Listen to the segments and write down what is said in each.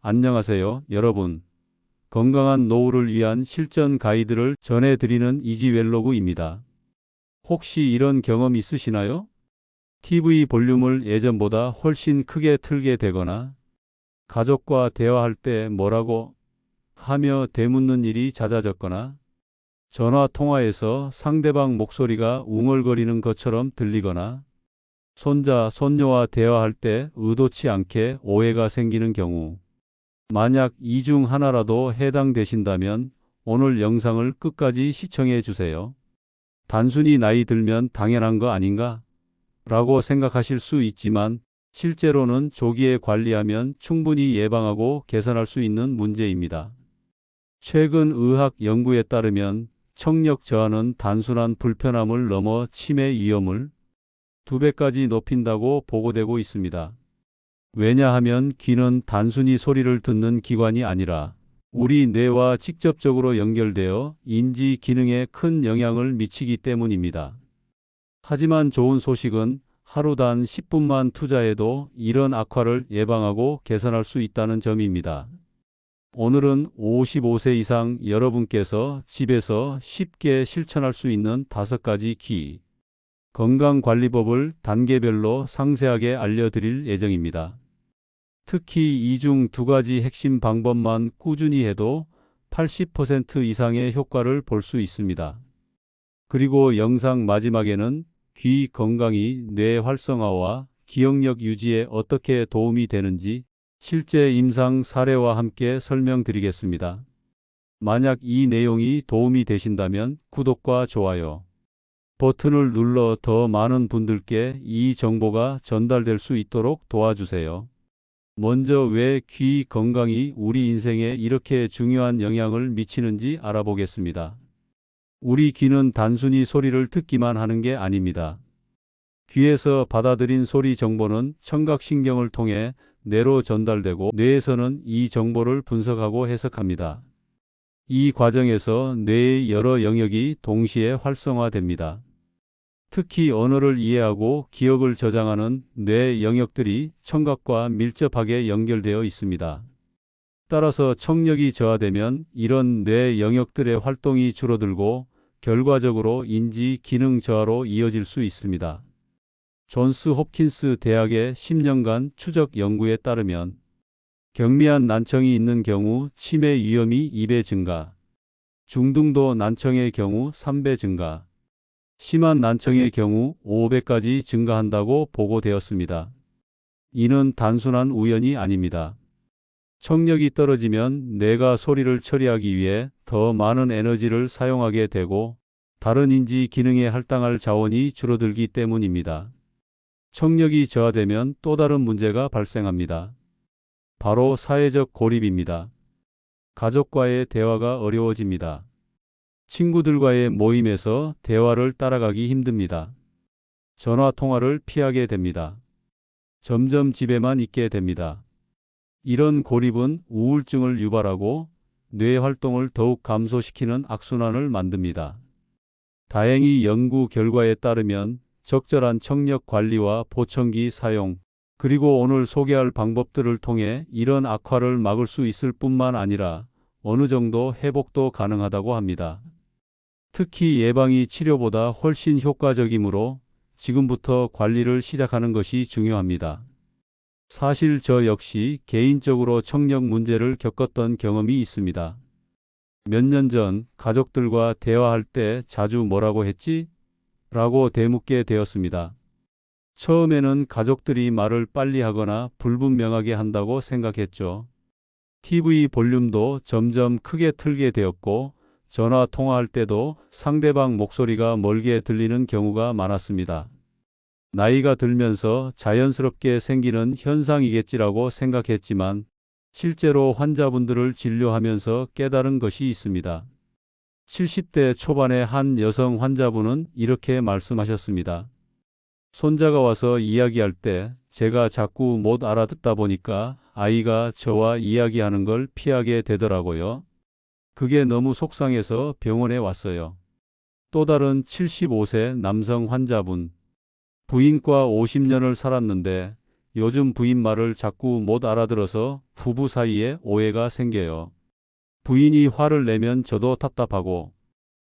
안녕하세요, 여러분. 건강한 노후를 위한 실전 가이드를 전해드리는 이지웰로그입니다. 혹시 이런 경험 있으시나요? TV 볼륨을 예전보다 훨씬 크게 틀게 되거나 가족과 대화할 때 뭐라고 하며 되묻는 일이 잦아졌거나 전화 통화에서 상대방 목소리가 웅얼거리는 것처럼 들리거나 손자, 손녀와 대화할 때 의도치 않게 오해가 생기는 경우, 만약 이 중 하나라도 해당되신다면 오늘 영상을 끝까지 시청해 주세요. 단순히 나이 들면 당연한 거 아닌가? 라고 생각하실 수 있지만 실제로는 조기에 관리하면 충분히 예방하고 개선할 수 있는 문제입니다. 최근 의학 연구에 따르면 청력 저하는 단순한 불편함을 넘어 치매 위험을 2배까지 높인다고 보고되고 있습니다. 왜냐하면 귀는 단순히 소리를 듣는 기관이 아니라 우리 뇌와 직접적으로 연결되어 인지 기능에 큰 영향을 미치기 때문입니다. 하지만 좋은 소식은 하루 단 10분만 투자해도 이런 악화를 예방하고 개선할 수 있다는 점입니다. 오늘은 55세 이상 여러분께서 집에서 쉽게 실천할 수 있는 5가지 귀 건강관리법을 단계별로 상세하게 알려드릴 예정입니다. 특히 이 중 2가지 핵심 방법만 꾸준히 해도 80% 이상의 효과를 볼 수 있습니다. 그리고 영상 마지막에는 귀 건강이 뇌 활성화와 기억력 유지에 어떻게 도움이 되는지 실제 임상 사례와 함께 설명드리겠습니다. 만약 이 내용이 도움이 되신다면 구독과 좋아요 버튼을 눌러 더 많은 분들께 이 정보가 전달될 수 있도록 도와주세요. 먼저 왜 귀 건강이 우리 인생에 이렇게 중요한 영향을 미치는지 알아보겠습니다. 우리 귀는 단순히 소리를 듣기만 하는 게 아닙니다. 귀에서 받아들인 소리 정보는 청각신경을 통해 뇌로 전달되고 뇌에서는 이 정보를 분석하고 해석합니다. 이 과정에서 뇌의 여러 영역이 동시에 활성화됩니다. 특히 언어를 이해하고 기억을 저장하는 뇌 영역들이 청각과 밀접하게 연결되어 있습니다. 따라서 청력이 저하되면 이런 뇌 영역들의 활동이 줄어들고 결과적으로 인지 기능 저하로 이어질 수 있습니다. 존스 홉킨스 대학의 10년간 추적 연구에 따르면 경미한 난청이 있는 경우 치매 위험이 2배 증가, 중등도 난청의 경우 3배 증가, 심한 난청의 경우 5배까지 증가한다고 보고되었습니다. 이는 단순한 우연이 아닙니다. 청력이 떨어지면 뇌가 소리를 처리하기 위해 더 많은 에너지를 사용하게 되고 다른 인지 기능에 할당할 자원이 줄어들기 때문입니다. 청력이 저하되면 또 다른 문제가 발생합니다. 바로 사회적 고립입니다. 가족과의 대화가 어려워집니다. 친구들과의 모임에서 대화를 따라가기 힘듭니다. 전화 통화를 피하게 됩니다. 점점 집에만 있게 됩니다. 이런 고립은 우울증을 유발하고 뇌 활동을 더욱 감소시키는 악순환을 만듭니다. 다행히 연구 결과에 따르면 적절한 청력 관리와 보청기 사용, 그리고 오늘 소개할 방법들을 통해 이런 악화를 막을 수 있을 뿐만 아니라 어느 정도 회복도 가능하다고 합니다. 특히 예방이 치료보다 훨씬 효과적이므로 지금부터 관리를 시작하는 것이 중요합니다. 사실 저 역시 개인적으로 청력 문제를 겪었던 경험이 있습니다. 몇 년 전 가족들과 대화할 때 자주 뭐라고 했지? 라고 되묻게 되었습니다. 처음에는 가족들이 말을 빨리 하거나 불분명하게 한다고 생각했죠. TV 볼륨도 점점 크게 틀게 되었고 전화 통화할 때도 상대방 목소리가 멀게 들리는 경우가 많았습니다. 나이가 들면서 자연스럽게 생기는 현상이겠지라고 생각했지만 실제로 환자분들을 진료하면서 깨달은 것이 있습니다. 70대 초반의 한 여성 환자분은 이렇게 말씀하셨습니다. 손자가 와서 이야기할 때 제가 자꾸 못 알아듣다 보니까 아이가 저와 이야기하는 걸 피하게 되더라고요. 그게 너무 속상해서 병원에 왔어요. 또 다른 75세 남성 환자분. 부인과 50년을 살았는데 요즘 부인 말을 자꾸 못 알아들어서 부부 사이에 오해가 생겨요. 부인이 화를 내면 저도 답답하고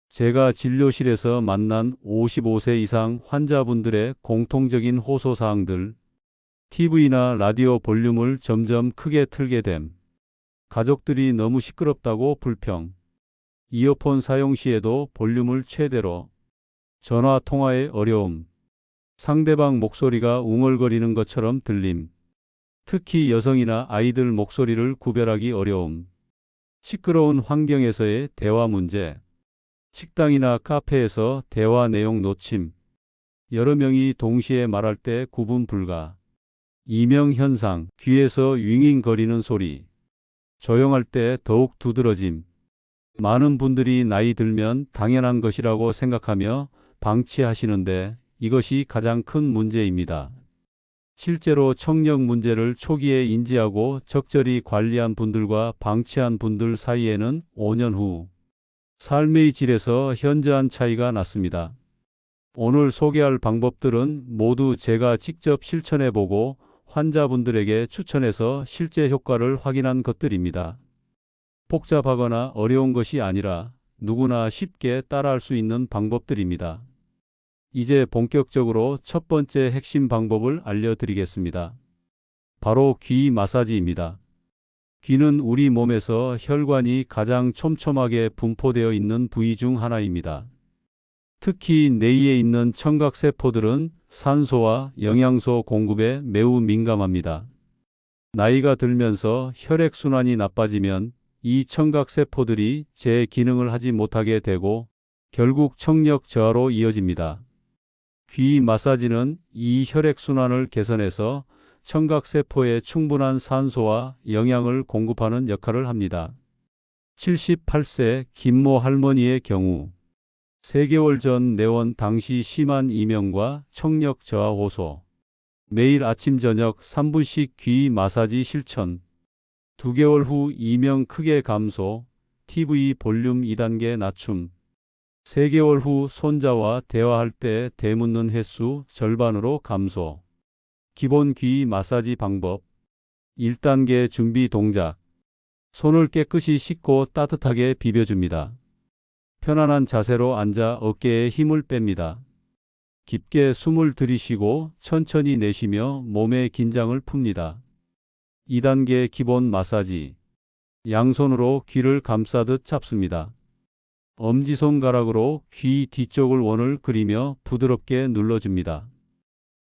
제가 진료실에서 만난 55세 이상 환자분들의 공통적인 호소사항들, TV나 라디오 볼륨을 점점 크게 틀게 됨, 가족들이 너무 시끄럽다고 불평, 이어폰 사용 시에도 볼륨을 최대로, 전화 통화의 어려움, 상대방 목소리가 웅얼거리는 것처럼 들림, 특히 여성이나 아이들 목소리를 구별하기 어려움, 시끄러운 환경에서의 대화 문제, 식당이나 카페에서 대화 내용 놓침, 여러 명이 동시에 말할 때 구분 불가, 이명 현상, 귀에서 윙윙거리는 소리, 조용할 때 더욱 두드러짐. 많은 분들이 나이 들면 당연한 것이라고 생각하며 방치하시는데 이것이 가장 큰 문제입니다. 실제로 청력 문제를 초기에 인지하고 적절히 관리한 분들과 방치한 분들 사이에는 5년 후 삶의 질에서 현저한 차이가 났습니다. 오늘 소개할 방법들은 모두 제가 직접 실천해보고 환자분들에게 추천해서 실제 효과를 확인한 것들입니다. 복잡하거나 어려운 것이 아니라 누구나 쉽게 따라할 수 있는 방법들입니다. 이제 본격적으로 첫 번째 핵심 방법을 알려드리겠습니다. 바로 귀 마사지입니다. 귀는 우리 몸에서 혈관이 가장 촘촘하게 분포되어 있는 부위 중 하나입니다. 특히 뇌에 있는 청각세포들은 산소와 영양소 공급에 매우 민감합니다. 나이가 들면서 혈액순환이 나빠지면 이 청각세포들이 제 기능을 하지 못하게 되고 결국 청력 저하로 이어집니다. 귀 마사지는 이 혈액순환을 개선해서 청각세포에 충분한 산소와 영양을 공급하는 역할을 합니다. 78세 김모 할머니의 경우 3개월 전 내원 당시 심한 이명과 청력 저하 호소, 매일 아침 저녁 3분씩 귀 마사지 실천, 2개월 후 이명 크게 감소, TV 볼륨 2단계 낮춤, 3개월 후 손자와 대화할 때 대묻는 횟수 절반으로 감소. 기본 귀 마사지 방법 1단계 준비 동작. 손을 깨끗이 씻고 따뜻하게 비벼줍니다. 편안한 자세로 앉아 어깨에 힘을 뺍니다. 깊게 숨을 들이쉬고 천천히 내쉬며 몸의 긴장을 풉니다. 2단계 기본 마사지. 양손으로 귀를 감싸듯 잡습니다. 엄지손가락으로 귀 뒤쪽을 원을 그리며 부드럽게 눌러줍니다.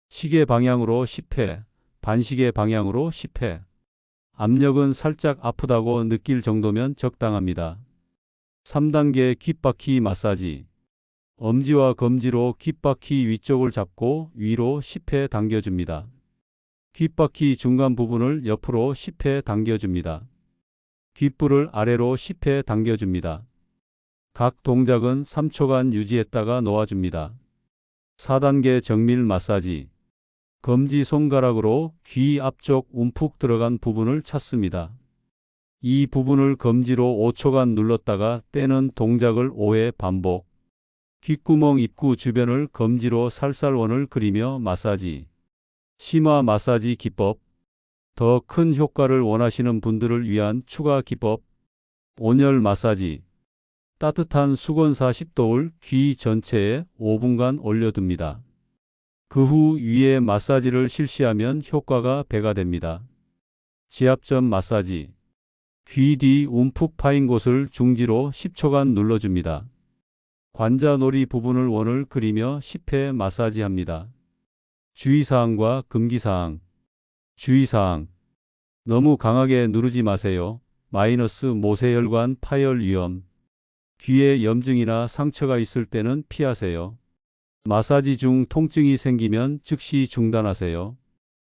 시계 방향으로 10회, 반시계 방향으로 10회. 압력은 살짝 아프다고 느낄 정도면 적당합니다. 3단계 귓바퀴 마사지. 엄지와 검지로 귓바퀴 위쪽을 잡고 위로 10회 당겨줍니다. 귓바퀴 중간 부분을 옆으로 10회 당겨줍니다. 귓불을 아래로 10회 당겨줍니다. 각 동작은 3초간 유지했다가 놓아줍니다. 4단계 정밀 마사지. 검지 손가락으로 귀 앞쪽 움푹 들어간 부분을 찾습니다. 이 부분을 검지로 5초간 눌렀다가 떼는 동작을 5회 반복. 귓구멍 입구 주변을 검지로 살살 원을 그리며 마사지. 심화 마사지 기법. 더 큰 효과를 원하시는 분들을 위한 추가 기법. 온열 마사지. 따뜻한 수건 40도를 귀 전체에 5분간 올려둡니다. 그 후 위에 마사지를 실시하면 효과가 배가 됩니다. 지압점 마사지. 귀 뒤 움푹 파인 곳을 중지로 10초간 눌러줍니다. 관자놀이 부분을 원을 그리며 10회 마사지합니다. 주의사항과 금기사항. 주의사항. 너무 강하게 누르지 마세요. 마이너스 모세혈관 파열 위험. 귀에 염증이나 상처가 있을 때는 피하세요. 마사지 중 통증이 생기면 즉시 중단하세요.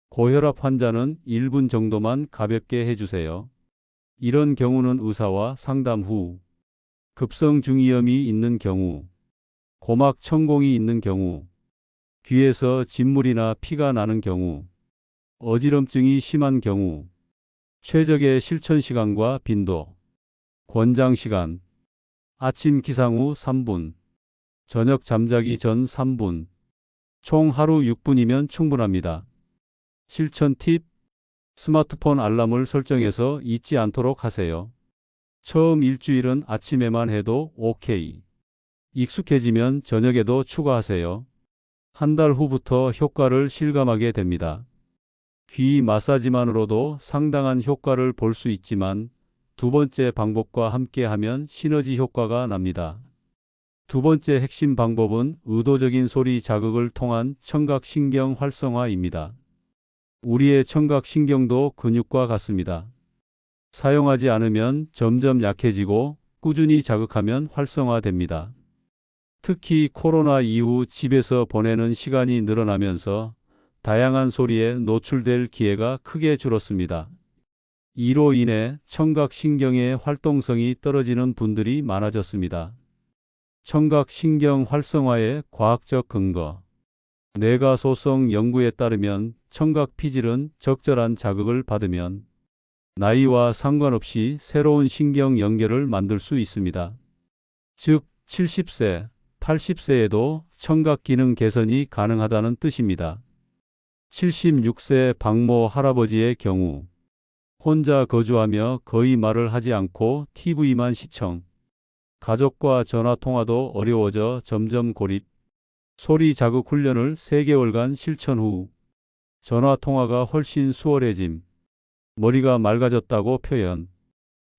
고혈압 환자는 1분 정도만 가볍게 해주세요. 이런 경우는 의사와 상담 후, 급성 중이염이 있는 경우, 고막 천공이 있는 경우, 귀에서 진물이나 피가 나는 경우, 어지럼증이 심한 경우, 최적의 실천 시간과 빈도, 권장 시간, 아침 기상 후 3분, 저녁 잠자기 전 3분, 총 하루 6분이면 충분합니다. 실천 팁. 스마트폰 알람을 설정해서 잊지 않도록 하세요. 처음 일주일은 아침에만 해도 오케이. 익숙해지면 저녁에도 추가하세요. 한 달 후부터 효과를 실감하게 됩니다. 귀 마사지만으로도 상당한 효과를 볼 수 있지만 두 번째 방법과 함께 하면 시너지 효과가 납니다. 두 번째 핵심 방법은 의도적인 소리 자극을 통한 청각신경 활성화입니다. 우리의 청각신경도 근육과 같습니다. 사용하지 않으면 점점 약해지고 꾸준히 자극하면 활성화됩니다. 특히 코로나 이후 집에서 보내는 시간이 늘어나면서 다양한 소리에 노출될 기회가 크게 줄었습니다. 이로 인해 청각신경의 활동성이 떨어지는 분들이 많아졌습니다. 청각신경 활성화의 과학적 근거. 뇌가소성 연구에 따르면 청각피질은 적절한 자극을 받으면 나이와 상관없이 새로운 신경 연결을 만들 수 있습니다. 즉, 70세, 80세에도 청각 기능 개선이 가능하다는 뜻입니다. 76세 박모 할아버지의 경우 혼자 거주하며 거의 말을 하지 않고 TV만 시청, 가족과 전화통화도 어려워져 점점 고립, 소리 자극 훈련을 3개월간 실천 후 전화통화가 훨씬 수월해짐, 머리가 맑아졌다고 표현,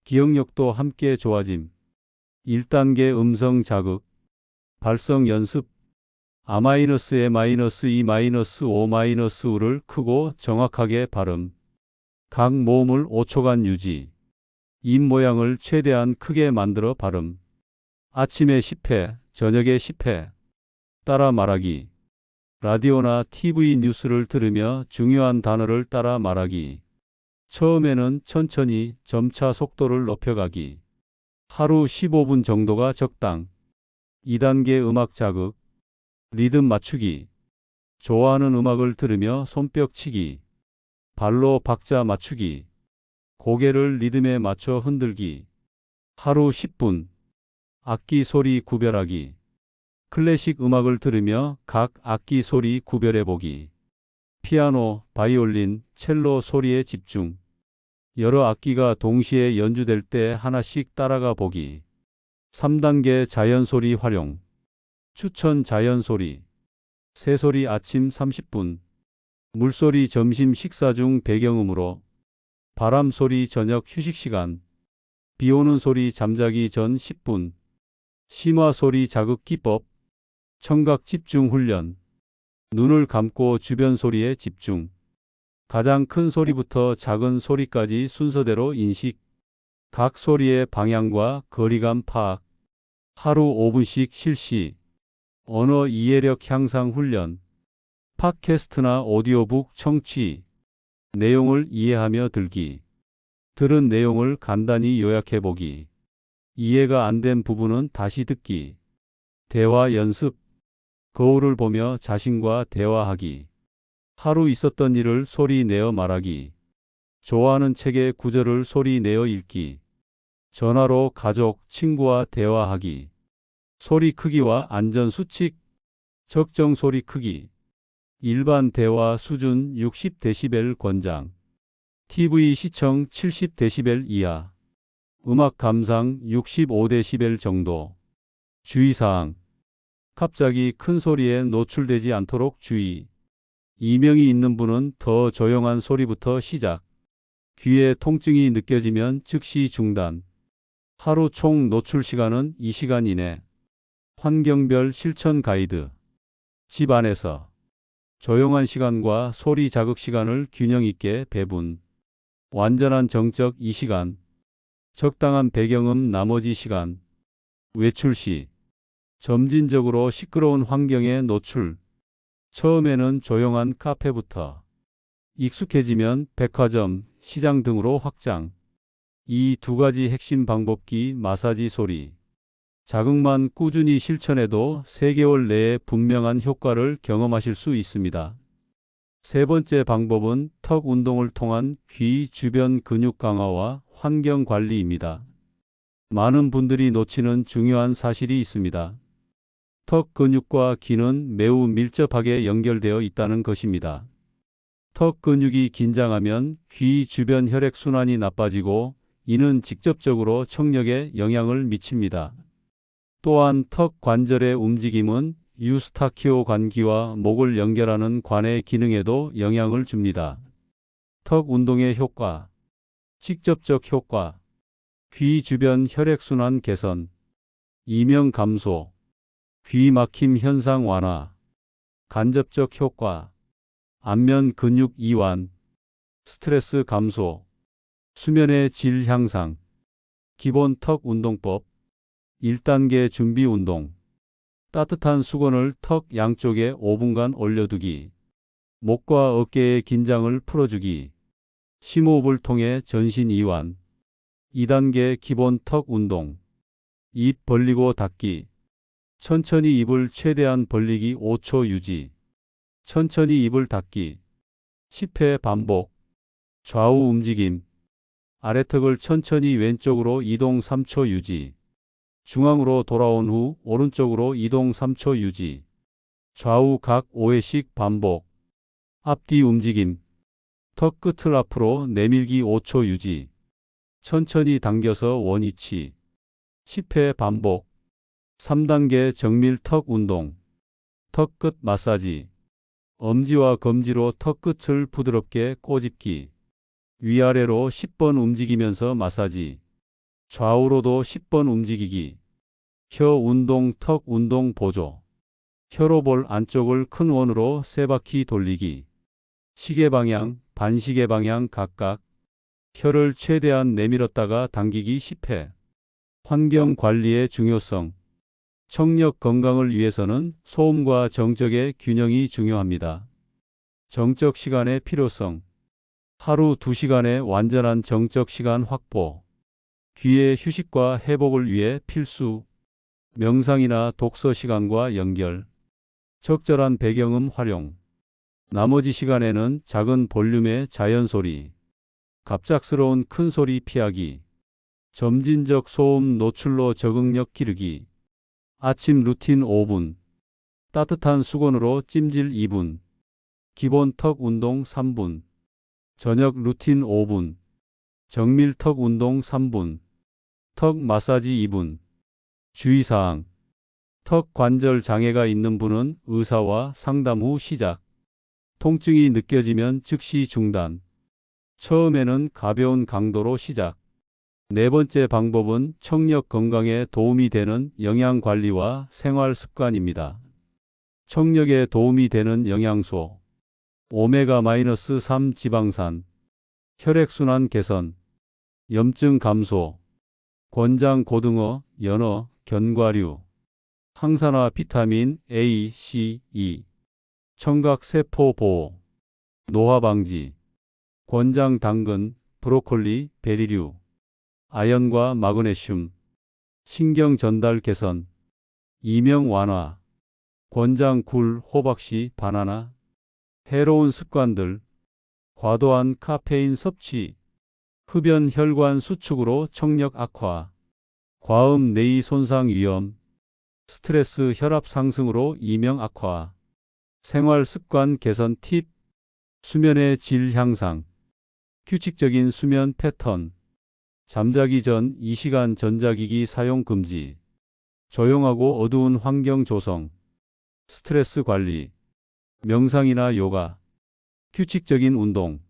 기억력도 함께 좋아짐, 1단계 음성 자극, 발성 연습, A-E-5-를 크고 정확하게 발음, 각 모음을 5초간 유지, 입 모양을 최대한 크게 만들어 발음, 아침에 10회, 저녁에 10회, 따라 말하기, 라디오나 TV 뉴스를 들으며 중요한 단어를 따라 말하기, 처음에는 천천히 점차 속도를 높여가기, 하루 15분 정도가 적당, 2단계 음악 자극, 리듬 맞추기, 좋아하는 음악을 들으며 손뼉 치기, 발로 박자 맞추기, 고개를 리듬에 맞춰 흔들기, 하루 10분, 악기 소리 구별하기, 클래식 음악을 들으며 각 악기 소리 구별해 보기, 피아노, 바이올린, 첼로 소리에 집중, 여러 악기가 동시에 연주될 때 하나씩 따라가 보기, 3단계 자연소리 활용, 추천 자연소리, 새소리 아침 30분, 물소리 점심 식사 중 배경음으로, 바람소리 저녁 휴식시간, 비오는 소리 잠자기 전 10분, 심화소리 자극 기법, 청각 집중 훈련, 눈을 감고 주변 소리에 집중, 가장 큰 소리부터 작은 소리까지 순서대로 인식, 각 소리의 방향과 거리감 파악, 하루 5분씩 실시, 언어 이해력 향상 훈련, 팟캐스트나 오디오북 청취, 내용을 이해하며 들기, 들은 내용을 간단히 요약해 보기, 이해가 안 된 부분은 다시 듣기, 대화 연습, 거울을 보며 자신과 대화하기, 하루 있었던 일을 소리 내어 말하기, 좋아하는 책의 구절을 소리 내어 읽기, 전화로 가족, 친구와 대화하기, 소리 크기와 안전 수칙, 적정 소리 크기, 일반 대화 수준 60dB 권장, TV 시청 70dB 이하, 음악 감상 65dB 정도. 주의사항. 갑자기 큰 소리에 노출되지 않도록 주의. 이명이 있는 분은 더 조용한 소리부터 시작. 귀에 통증이 느껴지면 즉시 중단. 하루 총 노출 시간은 2시간 이내. 환경별 실천 가이드. 집 안에서 조용한 시간과 소리 자극 시간을 균형 있게 배분. 완전한 정적 2시간. 적당한 배경음 나머지 시간. 외출 시 점진적으로 시끄러운 환경에 노출. 처음에는 조용한 카페부터. 익숙해지면 백화점, 시장 등으로 확장. 이 두 가지 핵심 방법기 마사지 소리. 자극만 꾸준히 실천해도 3개월 내에 분명한 효과를 경험하실 수 있습니다. 세 번째 방법은 턱 운동을 통한 귀 주변 근육 강화와 환경 관리입니다. 많은 분들이 놓치는 중요한 사실이 있습니다. 턱 근육과 귀는 매우 밀접하게 연결되어 있다는 것입니다. 턱 근육이 긴장하면 귀 주변 혈액순환이 나빠지고 이는 직접적으로 청력에 영향을 미칩니다. 또한 턱 관절의 움직임은 유스타키오 관기와 목을 연결하는 관의 기능에도 영향을 줍니다. 턱 운동의 효과. 직접적 효과. 귀 주변 혈액순환 개선, 이명 감소, 귀 막힘 현상 완화. 간접적 효과. 안면 근육 이완, 스트레스 감소, 수면의 질 향상. 기본 턱 운동법. 1단계 준비 운동. 따뜻한 수건을 턱 양쪽에 5분간 올려두기. 목과 어깨의 긴장을 풀어주기. 심호흡을 통해 전신 이완. 2단계 기본 턱 운동. 입 벌리고 닫기. 천천히 입을 최대한 벌리기 5초 유지. 천천히 입을 닫기. 10회 반복. 좌우 움직임. 아래턱을 천천히 왼쪽으로 이동 3초 유지. 중앙으로 돌아온 후 오른쪽으로 이동 3초 유지. 좌우 각 5회씩 반복. 앞뒤 움직임. 턱 끝을 앞으로 내밀기 5초 유지. 천천히 당겨서 원위치. 10회 반복. 3단계 정밀 턱 운동. 턱 끝 마사지. 엄지와 검지로 턱 끝을 부드럽게 꼬집기. 위아래로 10번 움직이면서 마사지. 좌우로도 10번 움직이기. 혀 운동 턱 운동 보조. 혀로 볼 안쪽을 큰 원으로 3바퀴 돌리기. 시계 방향, 반시계 방향 각각. 혀를 최대한 내밀었다가 당기기 10회. 환경 관리의 중요성. 청력 건강을 위해서는 소음과 정적의 균형이 중요합니다. 정적 시간의 필요성. 하루 2시간의 완전한 정적 시간 확보. 귀의 휴식과 회복을 위해 필수. 명상이나 독서 시간과 연결. 적절한 배경음 활용. 나머지 시간에는 작은 볼륨의 자연소리. 갑작스러운 큰 소리 피하기. 점진적 소음 노출로 적응력 기르기. 아침 루틴 5분. 따뜻한 수건으로 찜질 2분. 기본 턱 운동 3분. 저녁 루틴 5분. 정밀 턱 운동 3분. 턱 마사지 2분. 주의사항. 턱 관절 장애가 있는 분은 의사와 상담 후 시작. 통증이 느껴지면 즉시 중단. 처음에는 가벼운 강도로 시작. 네 번째 방법은 청력 건강에 도움이 되는 영양 관리와 생활 습관입니다. 청력에 도움이 되는 영양소. 오메가-3 지방산. 혈액순환 개선. 염증 감소. 권장 고등어, 연어, 견과류. 항산화 비타민 A, C, E. 청각 세포 보호. 노화 방지. 권장 당근, 브로콜리, 베리류. 아연과 마그네슘. 신경 전달 개선. 이명 완화. 권장 굴, 호박씨, 바나나. 해로운 습관들. 과도한 카페인 섭취. 흡연 혈관 수축으로 청력 악화. 과음 뇌의 손상 위험. 스트레스 혈압 상승으로 이명 악화. 생활 습관 개선 팁. 수면의 질 향상. 규칙적인 수면 패턴. 잠자기 전 2시간 전자기기 사용 금지. 조용하고 어두운 환경 조성. 스트레스 관리. 명상이나 요가. 규칙적인 운동.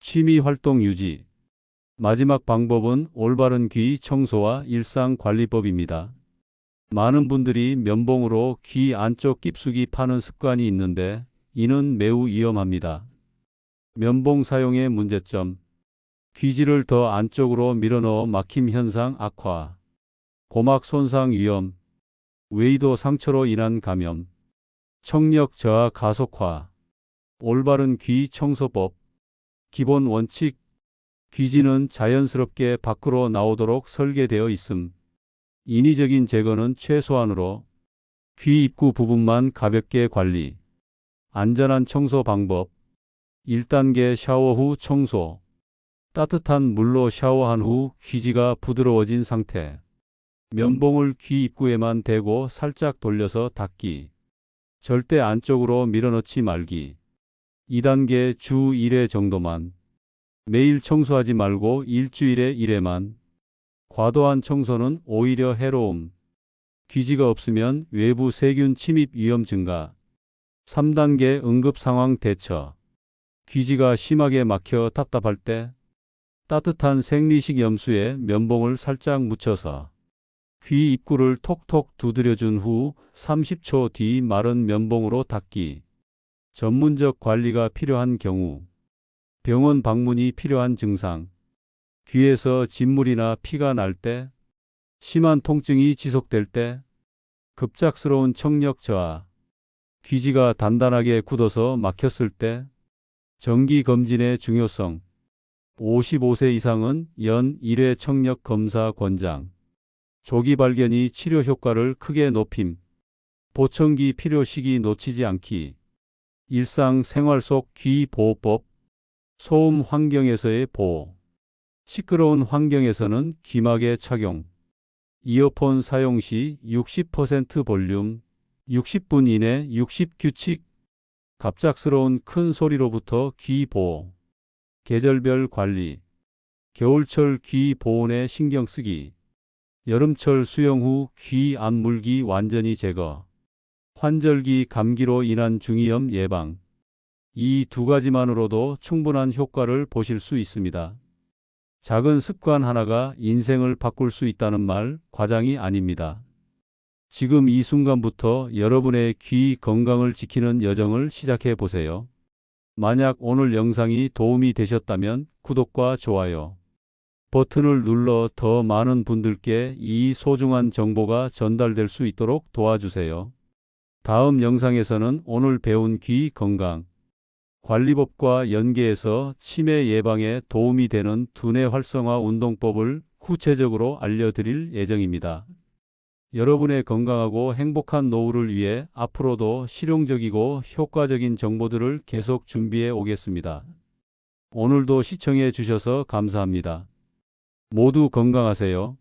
취미 활동 유지. 마지막 방법은 올바른 귀 청소와 일상 관리법입니다. 많은 분들이 면봉으로 귀 안쪽 깊숙이 파는 습관이 있는데 이는 매우 위험합니다. 면봉 사용의 문제점. 귀지를 더 안쪽으로 밀어넣어 막힘 현상 악화. 고막 손상 위험. 외이도 상처로 인한 감염. 청력 저하 가속화. 올바른 귀 청소법. 기본 원칙. 귀지는 자연스럽게 밖으로 나오도록 설계되어 있음. 인위적인 제거는 최소한으로. 귀 입구 부분만 가볍게 관리. 안전한 청소 방법. 1단계 샤워 후 청소. 따뜻한 물로 샤워한 후 귀지가 부드러워진 상태. 면봉을 귀 입구에만 대고 살짝 돌려서 닦기. 절대 안쪽으로 밀어넣지 말기. 2단계 주 1회 정도만. 매일 청소하지 말고 일주일에 1회만. 과도한 청소는 오히려 해로움. 귀지가 없으면 외부 세균 침입 위험 증가. 3단계 응급 상황 대처. 귀지가 심하게 막혀 답답할 때 따뜻한 생리식 염수에 면봉을 살짝 묻혀서 귀 입구를 톡톡 두드려준 후 30초 뒤 마른 면봉으로 닦기. 전문적 관리가 필요한 경우. 병원 방문이 필요한 증상. 귀에서 진물이나 피가 날 때, 심한 통증이 지속될 때, 급작스러운 청력 저하, 귀지가 단단하게 굳어서 막혔을 때, 정기 검진의 중요성. 55세 이상은 연 1회 청력 검사 권장. 조기 발견이 치료 효과를 크게 높임. 보청기 필요 시기 놓치지 않기. 일상 생활 속 귀 보호법. 소음 환경에서의 보호. 시끄러운 환경에서는 귀마개 착용. 이어폰 사용 시 60% 볼륨. 60분 이내 60 규칙. 갑작스러운 큰 소리로부터 귀 보호. 계절별 관리. 겨울철 귀 보온에 신경 쓰기. 여름철 수영 후 귀 안 물기 완전히 제거. 환절기 감기로 인한 중이염 예방. 이 두 가지만으로도 충분한 효과를 보실 수 있습니다. 작은 습관 하나가 인생을 바꿀 수 있다는 말 과장이 아닙니다. 지금 이 순간부터 여러분의 귀 건강을 지키는 여정을 시작해 보세요. 만약 오늘 영상이 도움이 되셨다면 구독과 좋아요 버튼을 눌러 더 많은 분들께 이 소중한 정보가 전달될 수 있도록 도와주세요. 다음 영상에서는 오늘 배운 귀 건강 관리법과 연계해서 치매 예방에 도움이 되는 두뇌 활성화 운동법을 구체적으로 알려드릴 예정입니다. 여러분의 건강하고 행복한 노후를 위해 앞으로도 실용적이고 효과적인 정보들을 계속 준비해 오겠습니다. 오늘도 시청해 주셔서 감사합니다. 모두 건강하세요.